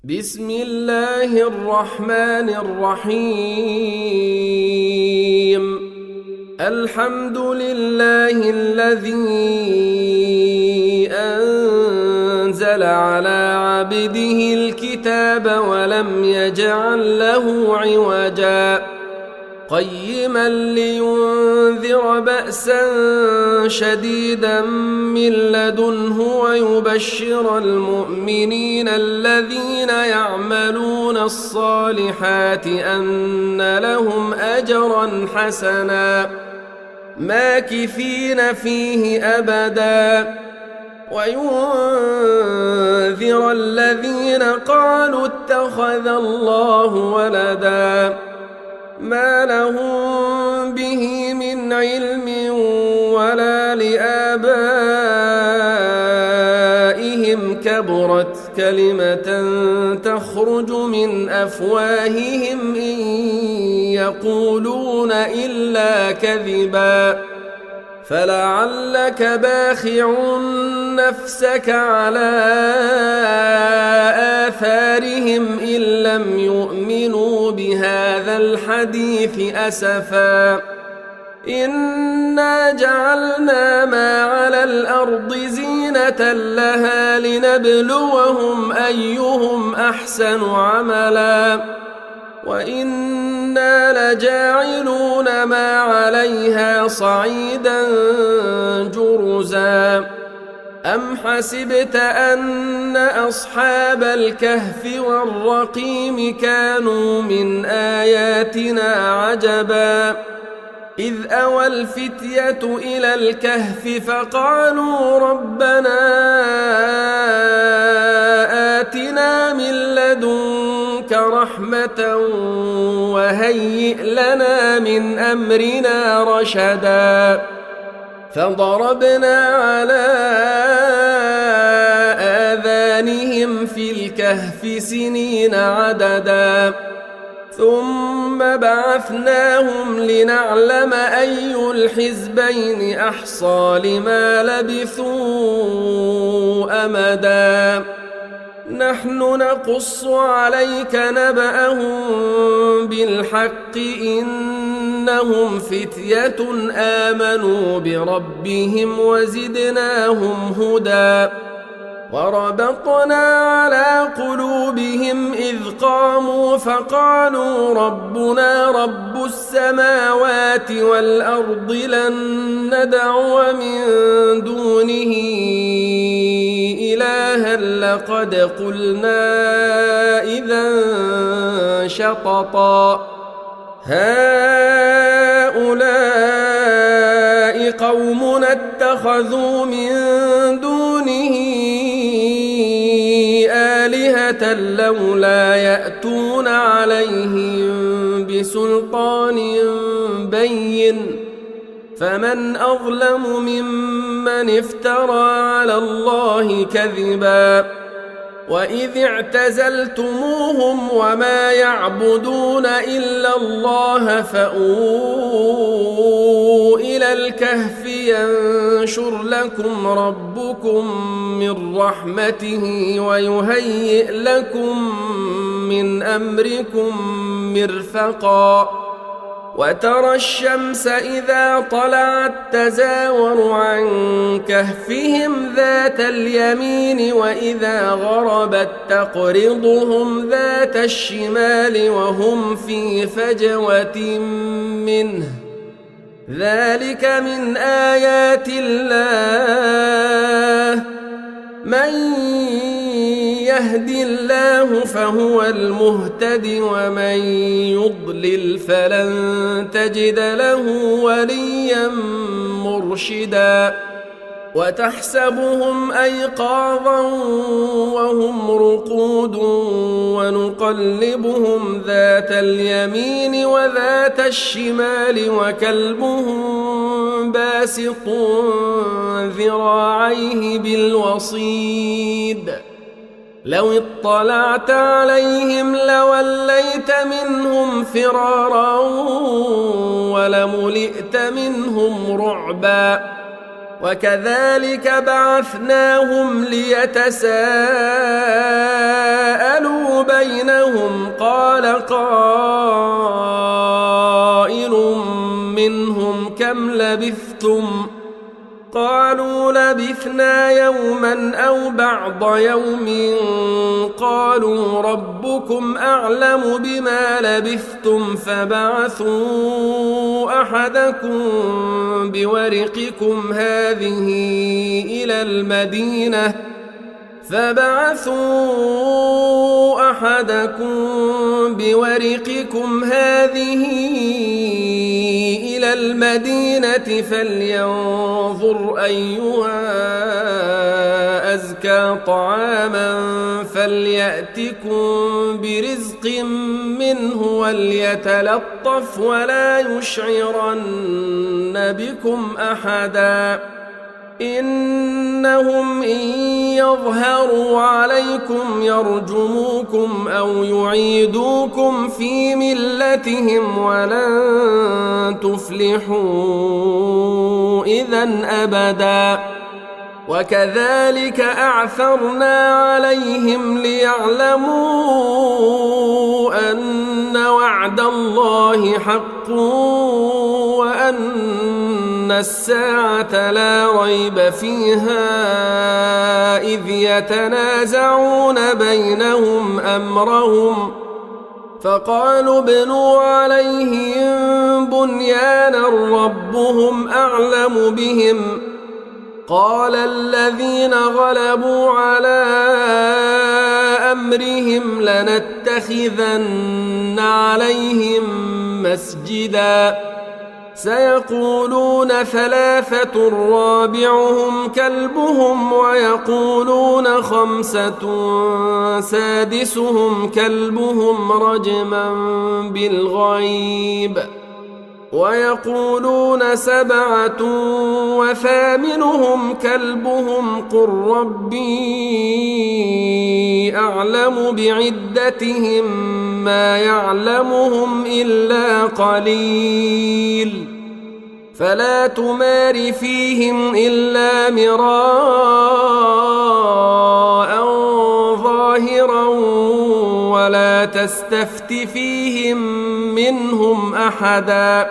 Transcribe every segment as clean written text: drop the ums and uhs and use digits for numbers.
بسم الله الرحمن الرحيم. الحمد لله الذي أنزل على عبده الكتاب ولم يجعل له عوجا قيما لينذر بأسا شديدا من لدنه ويبشر المؤمنين الذين يعملون الصالحات أن لهم أجرا حسنا ماكثين فيه أبدا وينذر الذين قالوا اتخذ الله ولدا ما لهم به من علم ولا لآبائهم كبرت كلمة تخرج من أفواههم إن يقولون إلا كذبا فلعلك باخع نفسك على آثارهم إن لم يؤمنوا بهذا الحديث أسفا إنا جعلنا ما على الأرض زينة لها لنبلوهم أيهم أحسن عملا وإنا لجاعلون ما عليها صعيدا جرزا أم حسبت أن أصحاب الكهف والرقيم كانوا من آياتنا عجبا إذ أوى الفتية إلى الكهف فقالوا ربنا آتنا من لدنك رحمة وهيئ لنا من أمرنا رشدا فضربنا على آذانهم في الكهف سنين عددا ثم بعثناهم لنعلم أي الحزبين أحصى لما لبثوا أمدا نحن نقص عليك نبأهم بالحق إنهم فتية آمنوا بربهم وزدناهم هدى وربطنا على قلوبهم إذ قاموا فقالوا ربنا رب السماوات والأرض لن ندعو من دونه إلها لقد قلنا إذا شططا هؤلاء قومنا اتخذوا من دونه آلهة لولا يأتون عليهم بسلطان بين فمن أظلم ممن افترى على الله كذبا وإذ اعتزلتموهم وما يعبدون إلا الله فأووا إلى الكهف ينشر لكم ربكم من رحمته ويهيئ لكم من أمركم مرفقا وترى الشمس إذا طلعت تزاور عن كهفهم ذات اليمين وإذا غربت تقرضهم ذات الشمال وهم في فجوة منه ذلك من آيات الله من يهد الله فهو المهتد ومن يضلل فلن تجد له وليا مرشدا وتحسبهم أيقاظا وهم رقود ونقلبهم ذات اليمين وذات الشمال وكلبهم باسط ذراعيه بالوصيد لو اطلعت عليهم لوليت منهم فرارا ولملئت منهم رعبا وكذلك بعثناهم ليتساءلوا بينهم قال قائل منهم كم لبثتم قالوا لبثنا يوما أو بعض يوم قالوا ربكم أعلم بما لبثتم فبعثوا أحدكم بورقكم هذه إلى المدينة فلينظر أيها أزكى طعاما فليأتكم برزق منه وليتلطف ولا يشعرن بكم أحدا إنهم إن يظهروا عليكم يرجموكم أو يعيدوكم في ملتهم ولن تفلحوا إذن أبدا وكذلك أعثرنا عليهم ليعلموا أن وعد الله حق وأن الساعة لا ريب فيها إذ يتنازعون بينهم أمرهم فقالوا ابنوا عليهم بنيانا ربهم أعلم بهم قال الذين غلبوا على أمرهم لنتخذن عليهم مسجدا سيقولون ثلاثة رابعهم كلبهم ويقولون خمسة سادسهم كلبهم رجما بالغيب ويقولون سبعة وثامنهم كلبهم قل ربي أعلم بعدتهم ما يعلمهم إلا قليل فلا تمار فيهم إلا مراء ظاهرا ولا تستفت فيهم منهم أحدا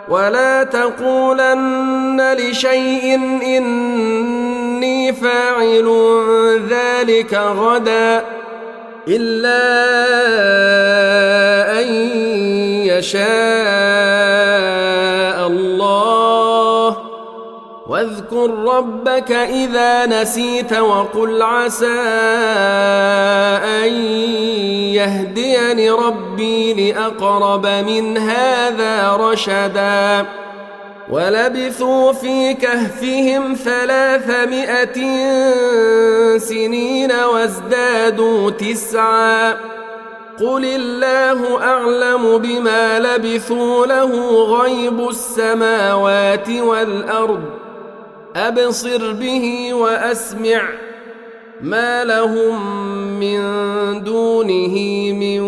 ولا تقولن لشيء إني فاعل ذلك غدا إلا أن يشاء الله واذكر ربك إذا نسيت وقل عسى أن يهديني ربي لأقرب من هذا رشدا ولبثوا في كهفهم 300 سنين وازدادوا 9 قل الله أعلم بما لبثوا له غيب السماوات والأرض أبصر به وأسمع ما لهم من دونه من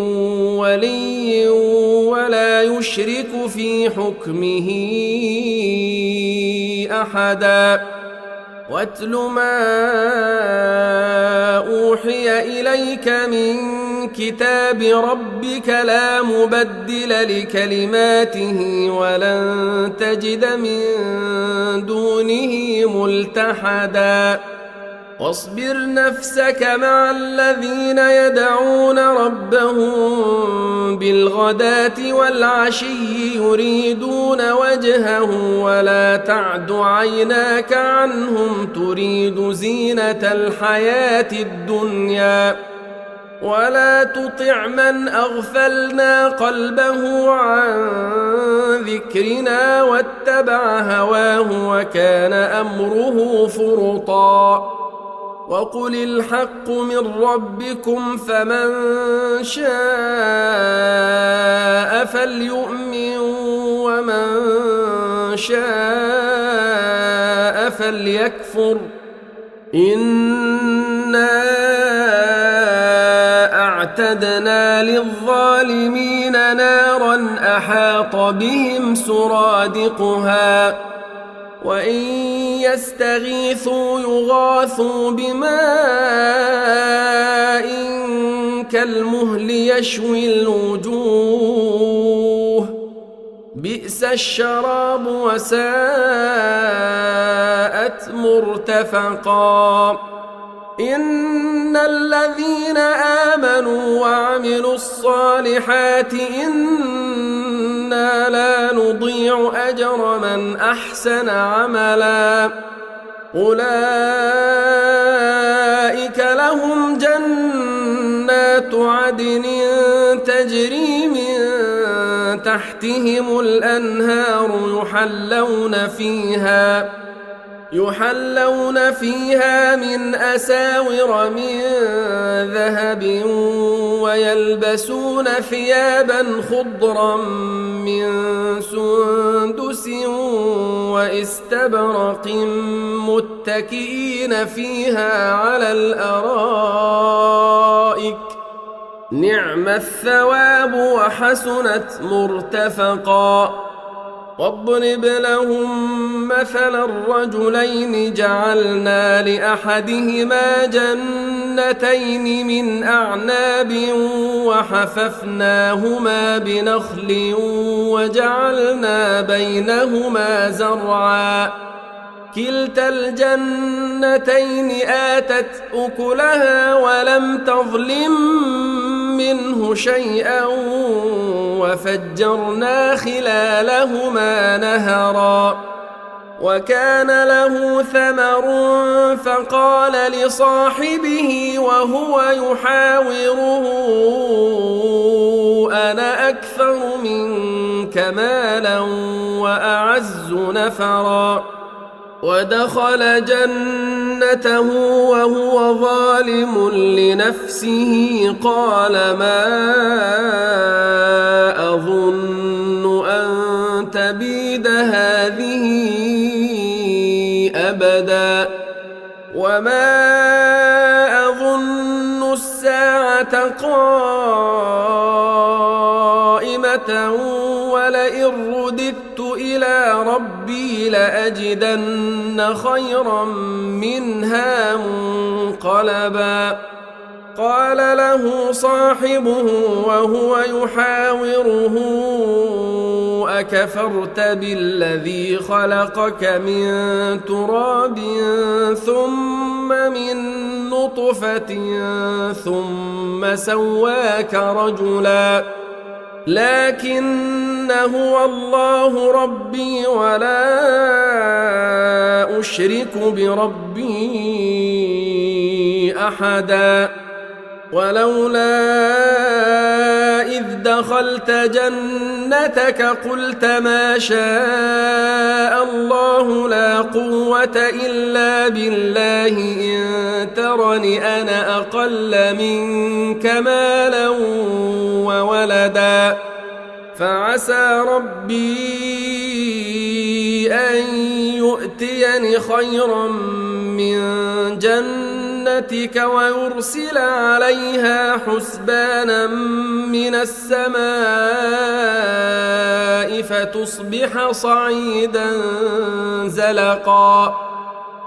ولي ولا يشرك في حكمه أحدا واتل ما أوحي إليك من كتاب ربك لا مبدل لكلماته ولن تجد من دونه ملتحدا واصبر نفسك مع الذين يدعون ربهم بالغداة والعشي يريدون وجهه ولا تعد عيناك عنهم تريد زينة الحياة الدنيا ولا تطع من أغفلنا قلبه عن ذكرنا واتبع هواه وكان أمره فرطا وقل الحق من ربكم فمن شاء فليؤمن ومن شاء فليكفر إنا أعتدنا للظالمين نارا أحاط بهم سرادقها وإن يستغيثوا يغاثوا بماء كالمهل يشوي الوجوه بئس الشراب وساءت مرتفقا إن الذين آمنوا وعملوا الصالحات إنا لا نضيع أجر من أحسن عملا أولئك لهم جنات عدن تجري من تحتهم الأنهار يحلون فيها من أساور من ذهب ويلبسون ثيابا خضرا من سندس واستبرق متكئين فيها على الأرائك نعم الثواب وحسنت مرتفقا واضرب لهم مثل الرجلين جعلنا لأحدهما جنتين من أعناب وحففناهما بنخل وجعلنا بينهما زرعا كلتا الجنتين آتت أكلها ولم تظلم منه شيئا وفجرنا خلالهما نهرا وكان له ثمر فقال لصاحبه وهو يحاوره أنا أكثر منك مالا وأعز نفرا ودخل جنته وهو ظالم لنفسه قال ما أظن أن تبيد هذه أبدا وما أظن الساعة قائمة ولئن رددت إلى ربي لأجدن خيرا منها منقلبا قال له صاحبه وهو يحاوره أكفرت بالذي خلقك من تراب ثم من نطفة ثم سواك رجلا لكن هو الله ربي ولا أشرك بربي أحدا ولولا إذ دخلت جنتك قلت ما شاء الله لا قوة إلا بالله إن ترني أنا أقل منك مالا وولدا فعسى ربي أن يؤتيني خيرا من جنتك ويرسل عليها حسبانا من السماء فتصبح صعيدا زلقا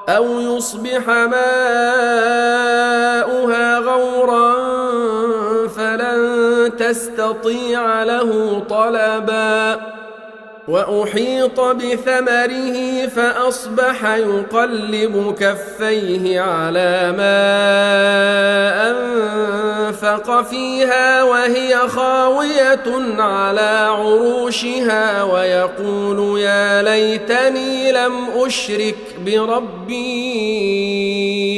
أو يصبح ماؤها غورا فلن تستطيع له طلبا وأحيط بثمره فأصبح يقلب كفيه على ما أنفق فيها وهي خاوية على عروشها ويقول يا ليتني لم أشرك بربي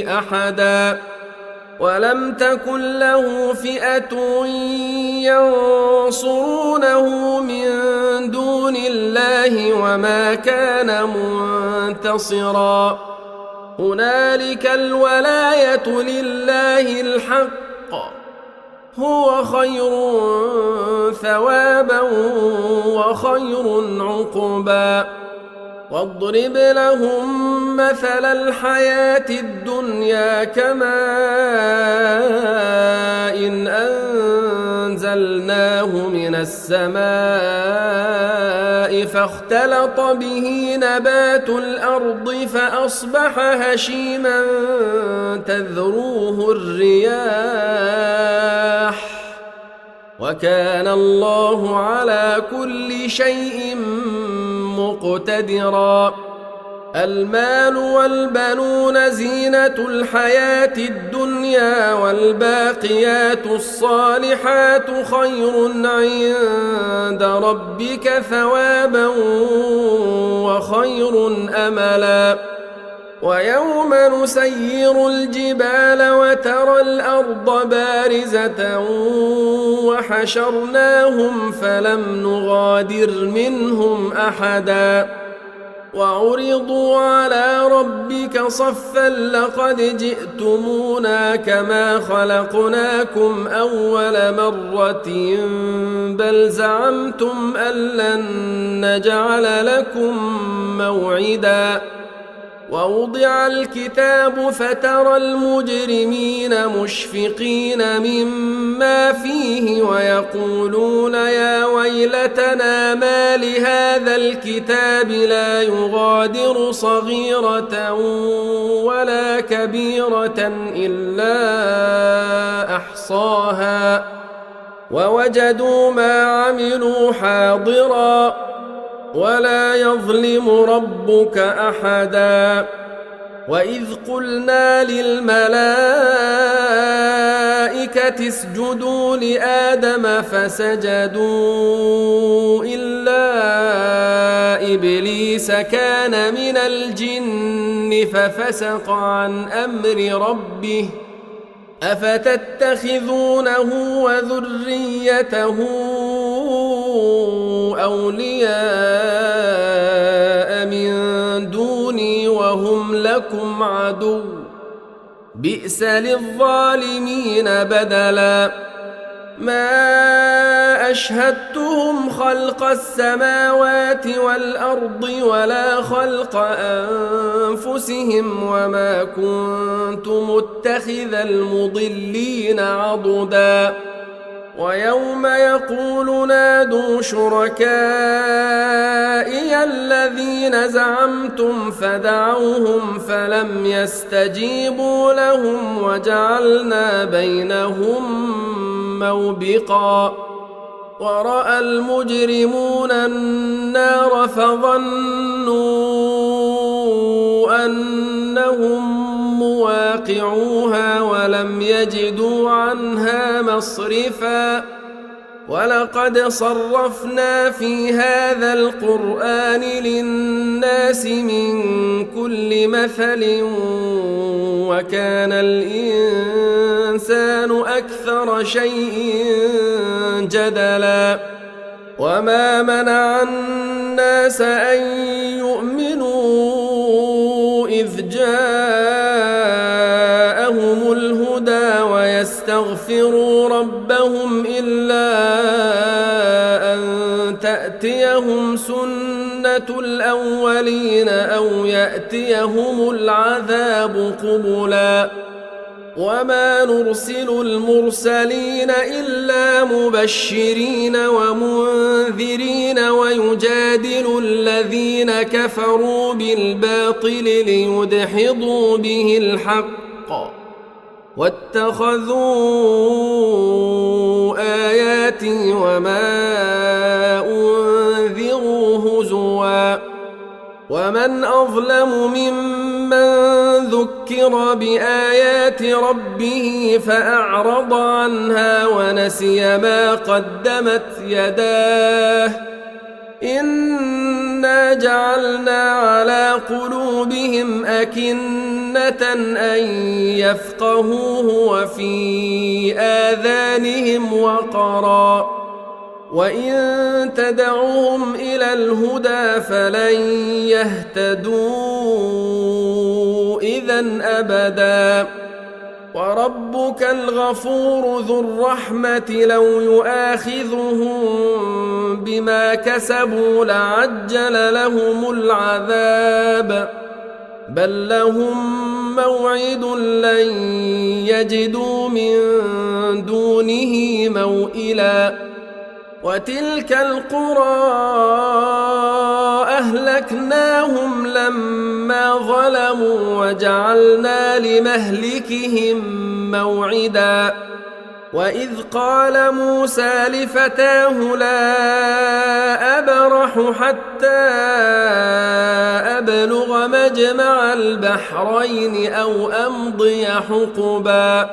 أحدا ولم تكن له فئة ينصرونه من دون الله وما كان منتصرا هنالك الولاية لله الحق هو خير ثوابا وخير عقبا واضرب لهم مثل الحياة الدنيا كماء إن أنزلناه من السماء فاختلط به نبات الأرض فأصبح هشيما تذروه الرياح وكان الله على كل شيء مقتدرا. المال والبنون زينة الحياة الدنيا والباقيات الصالحات خير عند ربك ثوابا وخير أملا. ويوم نسير الجبال وترى الأرض بارزة وحشرناهم فلم نغادر منهم أحدا وعرضوا على ربك صفا لقد جئتمونا كما خلقناكم أول مرة بل زعمتم أن لن نجعل لكم موعدا. ووضع الكتاب فترى المجرمين مشفقين مما فيه ويقولون يا ويلتنا ما لهذا الكتاب لا يغادر صغيرة ولا كبيرة إلا أحصاها ووجدوا ما عملوا حاضرا ولا يظلم ربك أحدا. وإذ قلنا للملائكة اسجدوا لآدم فسجدوا إلا إبليس كان من الجن ففسق عن أمر ربه أفتتخذونه وذريته أولياء من دوني وهم لكم عدو بئس للظالمين بدلا. ما أشهدتهم خلق السماوات والأرض ولا خلق أنفسهم وما كنت متخذ المضلين عضدا. ويوم يقول نادوا شركائي الذين زعمتم فدعوهم فلم يستجيبوا لهم وجعلنا بينهم موبقا. ورأى المجرمون النار فظنوا أنهم مواقعوها ولم يجدوا عنها مصرفا. ولقد صرفنا في هذا القرآن للناس من كل مثل وكان الإنسان أكثر شيء جدلا. وما منع الناس أن يؤمنوا إذ جاءهم الهدى ويستغفروا ربهم إلا أن تأتيهم سنة الأولين أو يأتيهم العذاب قبلا. وما نرسل المرسلين إلا مبشرين ومنذرين ويجادل الذين كفروا بالباطل ليدحضوا به الحق واتخذوا آياتي وما أنذروا هزوا. ومن أظلم ممن ذكر بآيات ربه فأعرض عنها ونسي ما قدمت يداه إنا جعلنا على قلوبهم أكنة أن يفقهوه وفي آذانهم وقرا وإن تدعوهم إلى الهدى فلن يهتدوا إذن أبدا. وربك الغفور ذو الرحمة لو يؤاخذهم بما كسبوا لعجل لهم العذاب بل لهم موعد لن يجدوا من دونه موئلا وتلك القرى أهلكناهم لما ظلموا وجعلنا لمهلكهم موعدا وإذ قال موسى لفتاه لا أبرح حتى أبلغ مجمع البحرين أو أمضي حقبا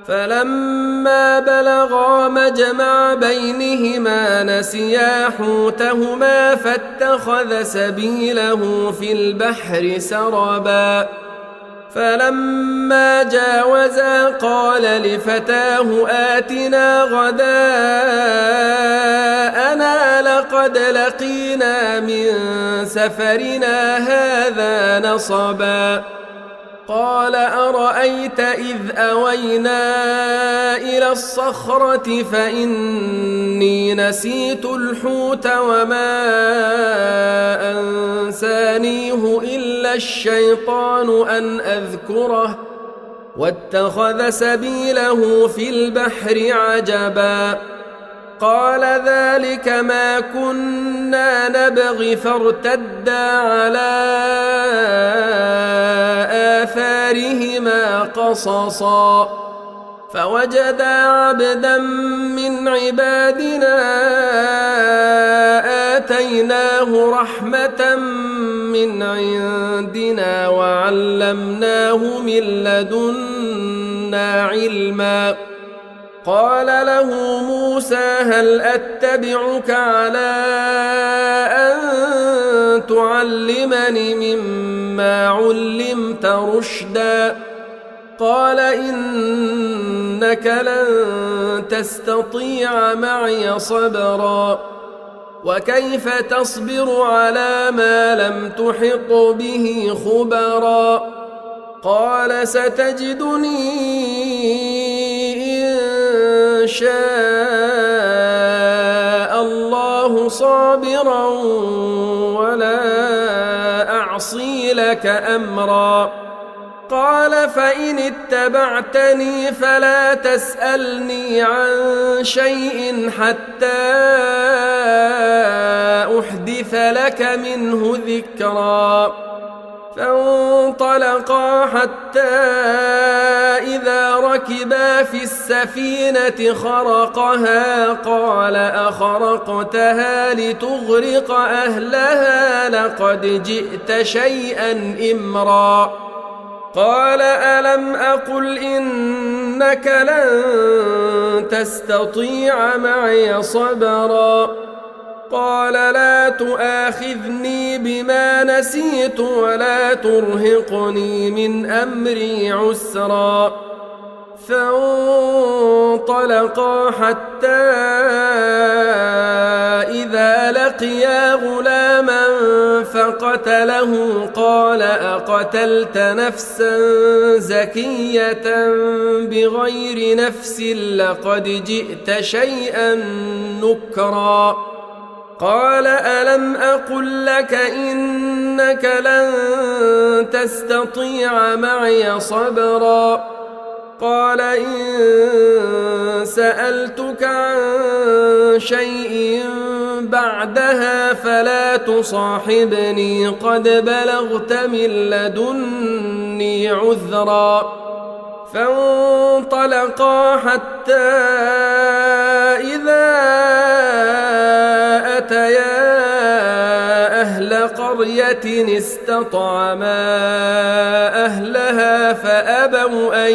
فلما بلغا مجمع بينهما نسيا حوتهما فاتخذ سبيله في البحر سربا فلما جاوزا قال لفتاه آتنا غداءنا لقد لقينا من سفرنا هذا نصبا قال أرأيت إذ أوينا إلى الصخرة فإني نسيت الحوت وما أنسانيه إلا الشيطان أن أذكره واتخذ سبيله في البحر عجبا قال ذلك ما كنا نبغي فارتدا على آثارهما قصصا فوجدا عبدا من عبادنا آتيناه رحمة من عندنا وعلمناه من لدنا علما قال له موسى هل أتبعك على أن تعلمني مما علمت رشدا قال إنك لن تستطيع معي صبرا وكيف تصبر على ما لم تحط به خبرا قال ستجدني إن شاء الله صابرا ولا أعصي لك أمرا قال فإن اتبعتني فلا تسألني عن شيء حتى أحدث لك منه ذكرا فانطلقا حتى إذا ركبا في السفينة خرقها قال أخرقتها لتغرق أهلها لقد جئت شيئا إمرا قال ألم أقل إنك لن تستطيع معي صبرا قال لا تؤاخذني بما نسيت ولا ترهقني من أمري عسرا فانطلقا حتى إذا لقيا غلاما فقتله قال أقتلت نفسا زكية بغير نفس لقد جئت شيئا نكرا قال ألم أقل لك إنك لن تستطيع معي صبرا قال إن سألتك عن شيء بعدها فلا تصاحبني قد بلغت من لدني عذرا فانطلقا حتى إذا أتيا أهل قرية استطعما أهلها فأبوا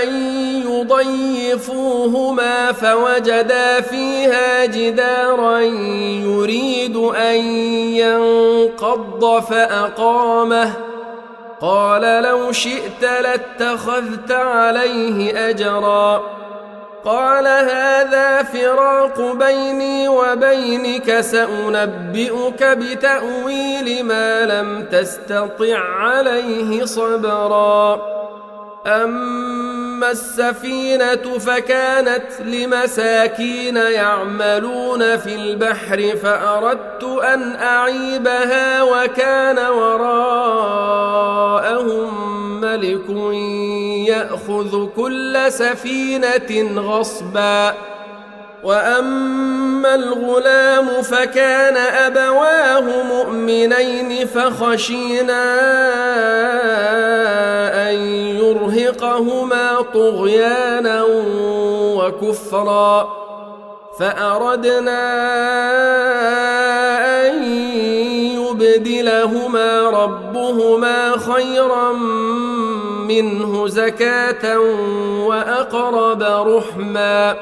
أن يضيفوهما فوجدا فيها جدارا يريد أن ينقض فأقامه قال لو شئت لاتخذت عليه أجرا قال هذا فراق بيني وبينك سأنبئك بتأويل ما لم تستطع عليه صبرا أما أما السفينة فكانت لمساكين يعملون في البحر فأردت أن أعيبها وكان وراءهم ملك يأخذ كل سفينة غصبا وأما الغلام فكان أبواه مؤمنين فخشينا أن يرهقهما طغيانا وكفرا فأردنا أن يبدلهما ربهما خيرا منه زكاة وأقرب رحما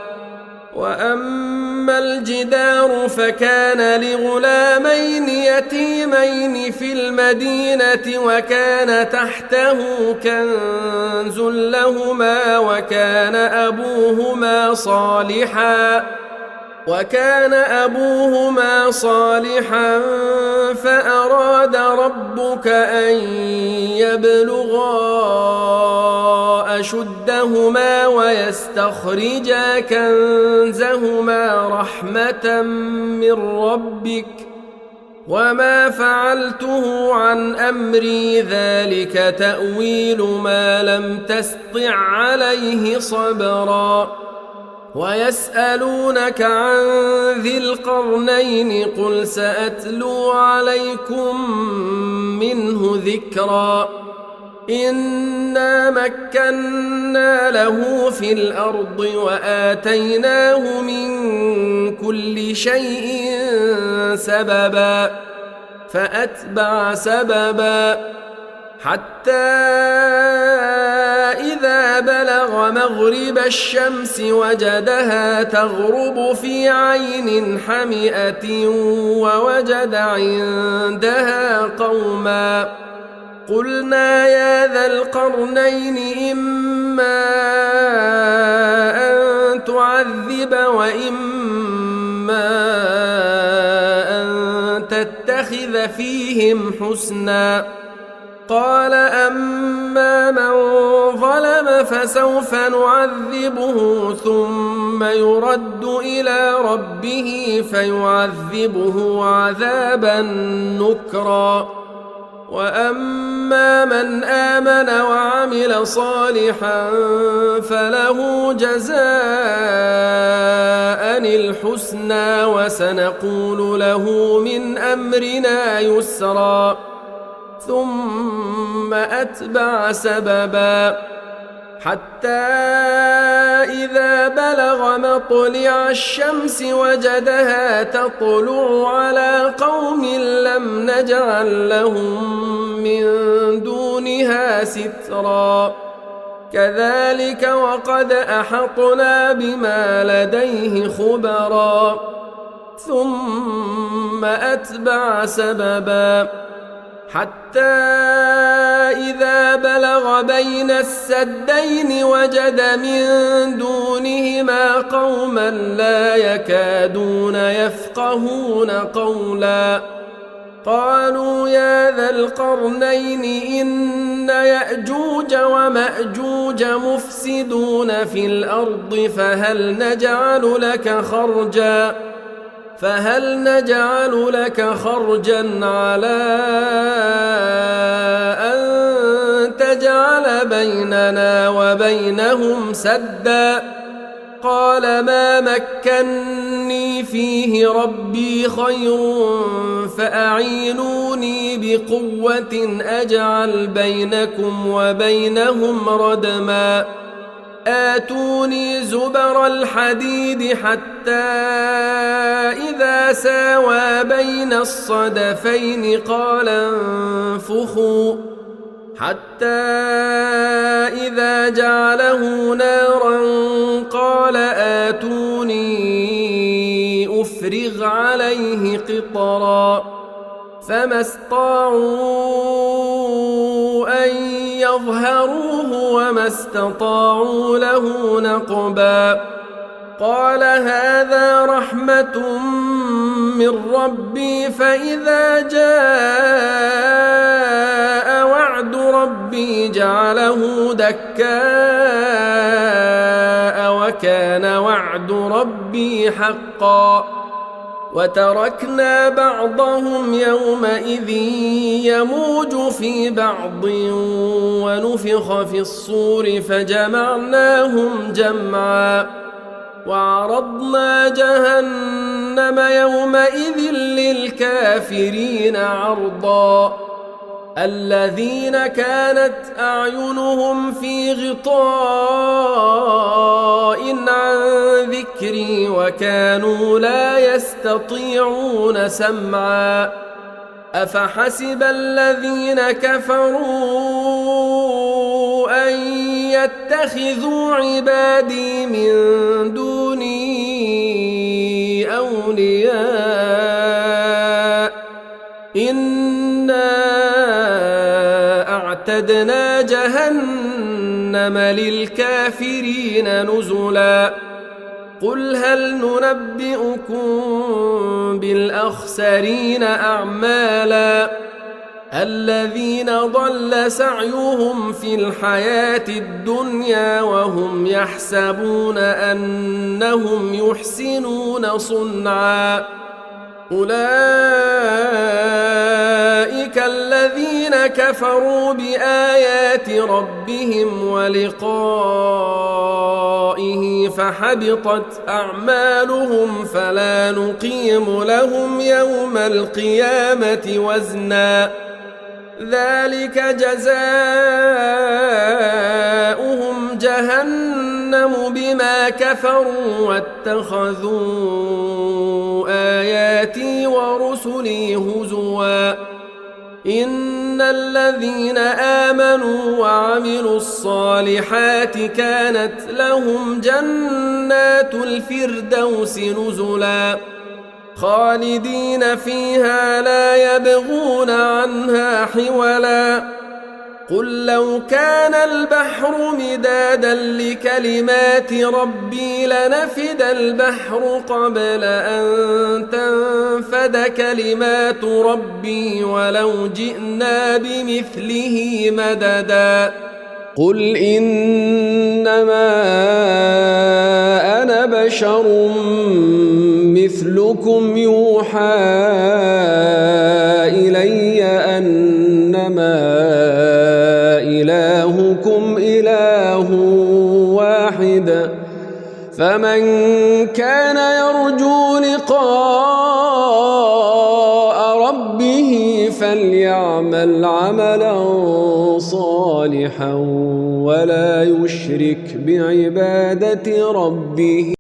وأما الجدار فكان لغلامين يتيمين في المدينة وكان تحته كنز لهما وكان أبوهما صالحا فأراد ربك أن يبلغا أشدهما ويستخرجا كنزهما رحمة من ربك وما فعلته عن أمري ذلك تأويل ما لم تسطع عليه صبرا ويسألونك عن ذي القرنين قل سأتلو عليكم منه ذكرا إنا مكنا له في الأرض وآتيناه من كل شيء سببا فأتبع سببا حتى إذا بلغ مغرب الشمس وجدها تغرب في عين حمئة ووجد عندها قوما قلنا يا ذا القرنين إما أن تعذب وإما أن تتخذ فيهم حسنا قال أما من ظلم فسوف نعذبه ثم يرد إلى ربه فيعذبه عذابا نكرا وأما من آمن وعمل صالحا فله جزاء الحسنى وسنقول له من أمرنا يسرا ثم أتبع سببا حتى إذا بلغ مطلع الشمس وجدها تطلع على قوم لم نجعل لهم من دونها سترا كذلك وقد أحطنا بما لديه خبرا ثم أتبع سببا حتى إذا بلغ بين السدين وجد من دونهما قوما لا يكادون يفقهون قولا قالوا يا ذا القرنين إن يأجوج ومأجوج مفسدون في الأرض فهل نجعل لك خرجا على أن تجعل بيننا وبينهم سدا قال ما مكني فيه ربي خير فأعينوني بقوة أجعل بينكم وبينهم ردما آتوني زبر الحديد حتى إذا ساوى بين الصدفين قال انفخوا حتى إذا جعله نارا قال آتوني أفرغ عليه قطرا فما استطاعوا أن يظهروه وما استطاعوا له نقبا قال هذا رحمة من ربي فإذا جاء وعد ربي جعله دكاء وكان وعد ربي حقا وتركنا بعضهم يومئذ يموج في بعض ونفخ في الصور فجمعناهم جمعا وعرضنا جهنم يومئذ للكافرين عرضا الذين كانت أعينهم في غطاء عن ذكري وكانوا لا يستطيعون سمعا أفحسب الذين كفروا أن يتخذوا عبادي من دوني أولياء إنا أعتدنا جهنم للكافرين نزلا قل هل ننبئكم بالأخسرين أعمالا الذين ضل سعيهم في الحياة الدنيا وهم يحسبون أنهم يحسنون صنعا أولئك الذين كفروا بآيات ربهم ولقائه فحبطت أعمالهم فلا نقيم لهم يوم القيامة وزنا ذلك جزاؤهم جهنم بما كفروا واتخذوا آياتي ورسلي هزوا إن الذين آمنوا وعملوا الصالحات كانت لهم جنات الفردوس نزلا خالدين فيها لا يبغون عنها حولا قل لو كان البحر مدادا لكلمات ربي لنفد البحر قبل أن تنفد كلمات ربي ولو جئنا بمثله مددا قل إنما أنا بشر مثلكم يوحى إلي أنما إلهكم إله واحد فمن كان يرجو لقاء ربه فليعمل عملا صالحا ولا يشرك بعبادة ربه